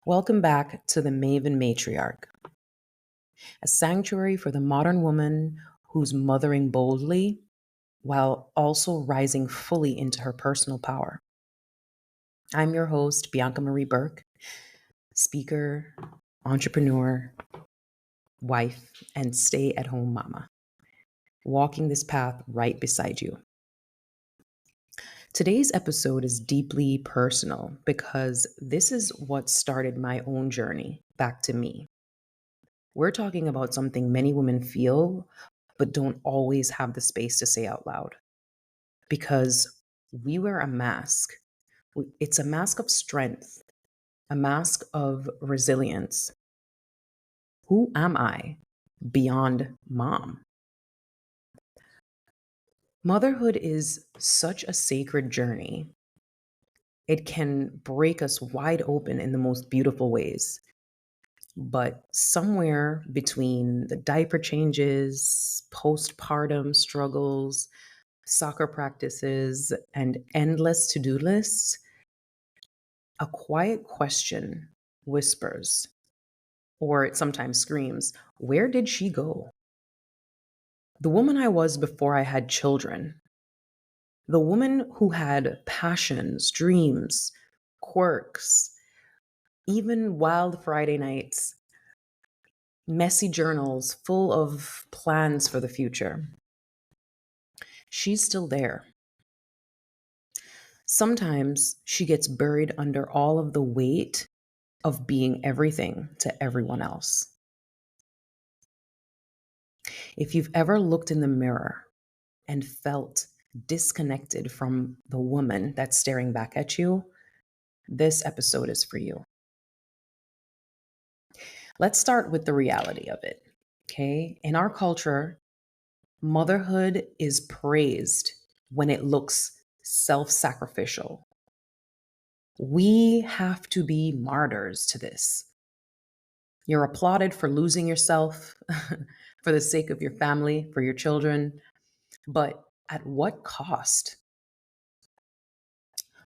Welcome back to the Maven Matriarch, a sanctuary for the modern woman who's mothering boldly while also rising fully into her personal power. I'm your host, Bianca Marie Burke, speaker, entrepreneur, wife, and stay at home mama, walking this path right beside you. Today's episode is deeply personal because this is what started my own journey back to me. We're talking about something many women feel, but don't always have the space to say out loud. Because we wear a mask. It's a mask of strength, a mask of resilience. Who am I beyond mom? Motherhood is such a sacred journey. It can break us wide open in the most beautiful ways. But somewhere between the diaper changes, postpartum struggles, soccer practices, and endless to do lists, a quiet question whispers, or it sometimes screams, "Where did she go?" The woman I was before I had children, the woman who had passions, dreams, quirks, even wild Friday nights, messy journals full of plans for the future. She's still there. Sometimes she gets buried under all of the weight of being everything to everyone else. If you've ever looked in the mirror and felt disconnected from the woman that's staring back at you, this episode is for you. Let's start with the reality of it. Okay. In our culture, motherhood is praised when it looks self sacrificial. We have to be martyrs to this. You're applauded for losing yourself for the sake of your family, for your children. But at what cost?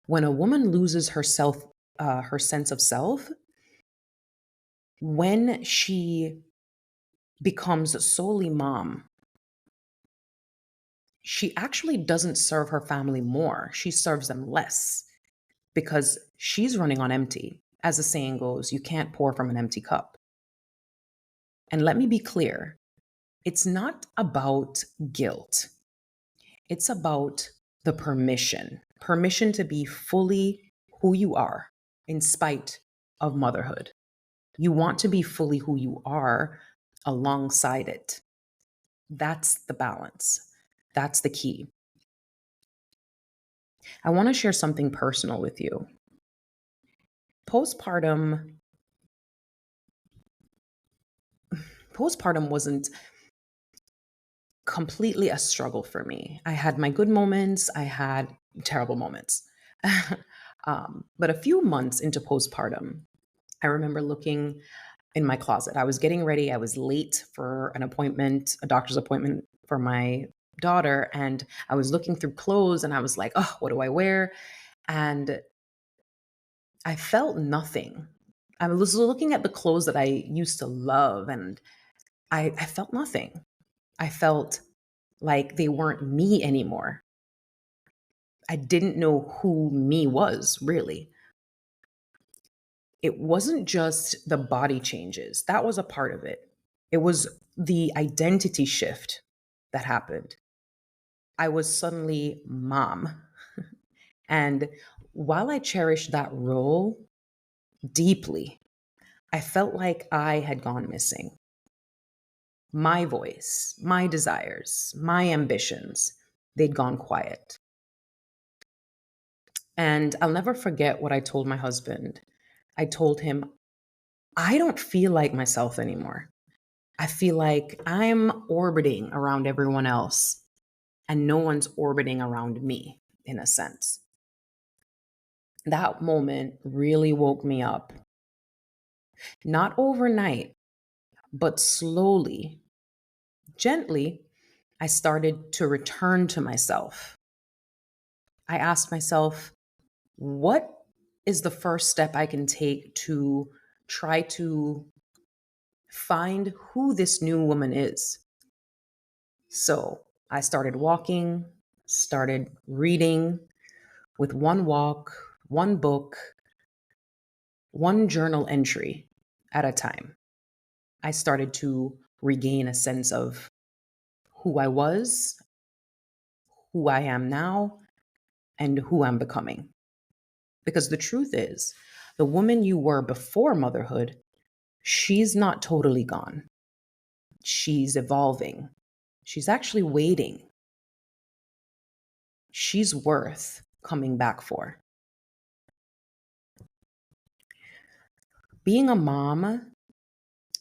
When a woman loses herself, her sense of self, when she becomes solely mom, she actually doesn't serve her family more. She serves them less because she's running on empty. As the saying goes, you can't pour from an empty cup. And let me be clear, it's not about guilt. It's about the permission to be fully who you are in spite of motherhood. You want to be fully who you are alongside it. That's the balance. That's the key. I want to share something personal with you. Postpartum wasn't completely a struggle for me. I had my good moments, I had terrible moments. But a few months into postpartum, I remember looking in my closet. I was getting ready. I was late for an appointment, a doctor's appointment for my daughter. And I was looking through clothes and I was like, oh, what do I wear? And I felt nothing. I was looking at the clothes that I used to love and I felt nothing. I felt like they weren't me anymore. I didn't know who me was, really. It wasn't just the body changes, that was a part of it. It was the identity shift that happened. I was suddenly mom. And while I cherished that role deeply, I felt like I had gone missing. My voice, my desires, my ambitions, they'd gone quiet. And I'll never forget what I told my husband. I told him, I don't feel like myself anymore. I feel like I'm orbiting around everyone else and no one's orbiting around me, in a sense. That moment really woke me up. Not overnight, but slowly, gently, I started to return to myself. I asked myself, what is the first step I can take to try to find who this new woman is? So I started walking, started reading with one walk, one book, one journal entry at a time. I started to regain a sense of who I was, who I am now, and who I'm becoming. Because the truth is, the woman you were before motherhood, she's not totally gone. She's evolving. She's actually waiting. She's worth coming back for. Being a mom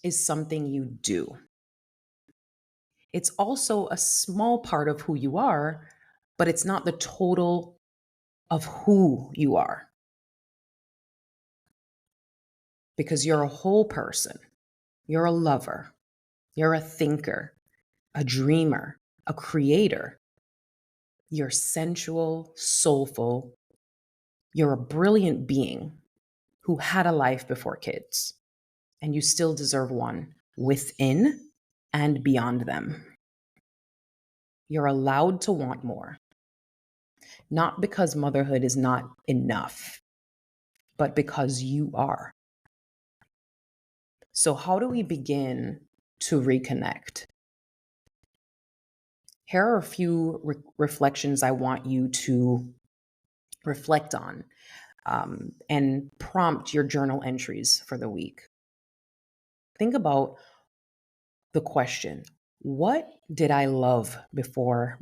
is something you do. It's also a small part of who you are, but it's not the total of who you are because you're a whole person. You're a lover. You're a thinker, a dreamer, a creator. You're sensual, soulful. You're a brilliant being who had a life before kids, and you still deserve one within and beyond them. You're allowed to want more, not because motherhood is not enough, but because you are. So, how do we begin to reconnect? Here are a few reflections I want you to reflect on and prompt your journal entries for the week. Think about the question: what did I love before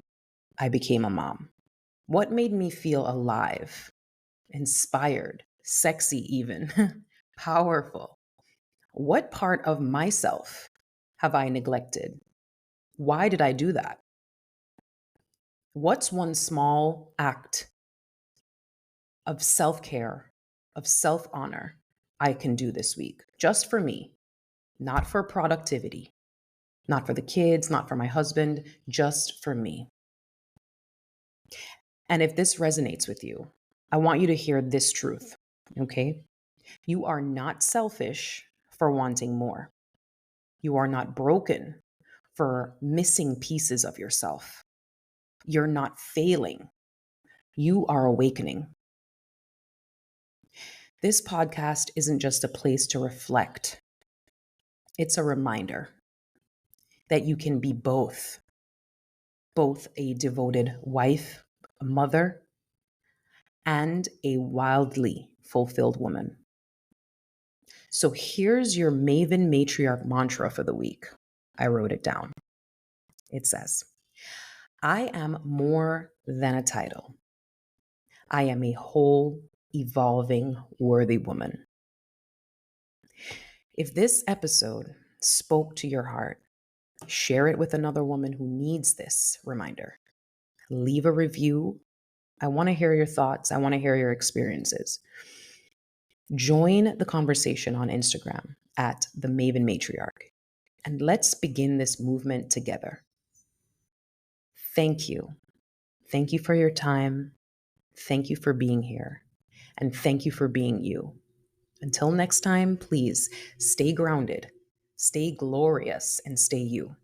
I became a mom? What made me feel alive, inspired, sexy, even powerful? What part of myself have I neglected? Why did I do that? What's one small act of self care, of self honor I can do this week just for me, not for productivity, not for the kids, not for my husband, just for me? And if this resonates with you, I want you to hear this truth, okay? You are not selfish for wanting more. You are not broken for missing pieces of yourself. You're not failing. You are awakening. This podcast isn't just a place to reflect, it's a reminder that you can be both a devoted wife, a mother, and a wildly fulfilled woman. So here's your Maven Matriarch mantra for the week. I wrote it down. It says, I am more than a title. I am a whole, evolving, worthy woman. If this episode spoke to your heart, share it with another woman who needs this reminder. Leave a review. I want to hear your thoughts. I want to hear your experiences. Join the conversation on Instagram at the Maven Matriarch, and let's begin this movement together. Thank you. Thank you for your time. Thank you for being here. And thank you for being you. Until next time, please stay grounded, stay glorious, and stay you.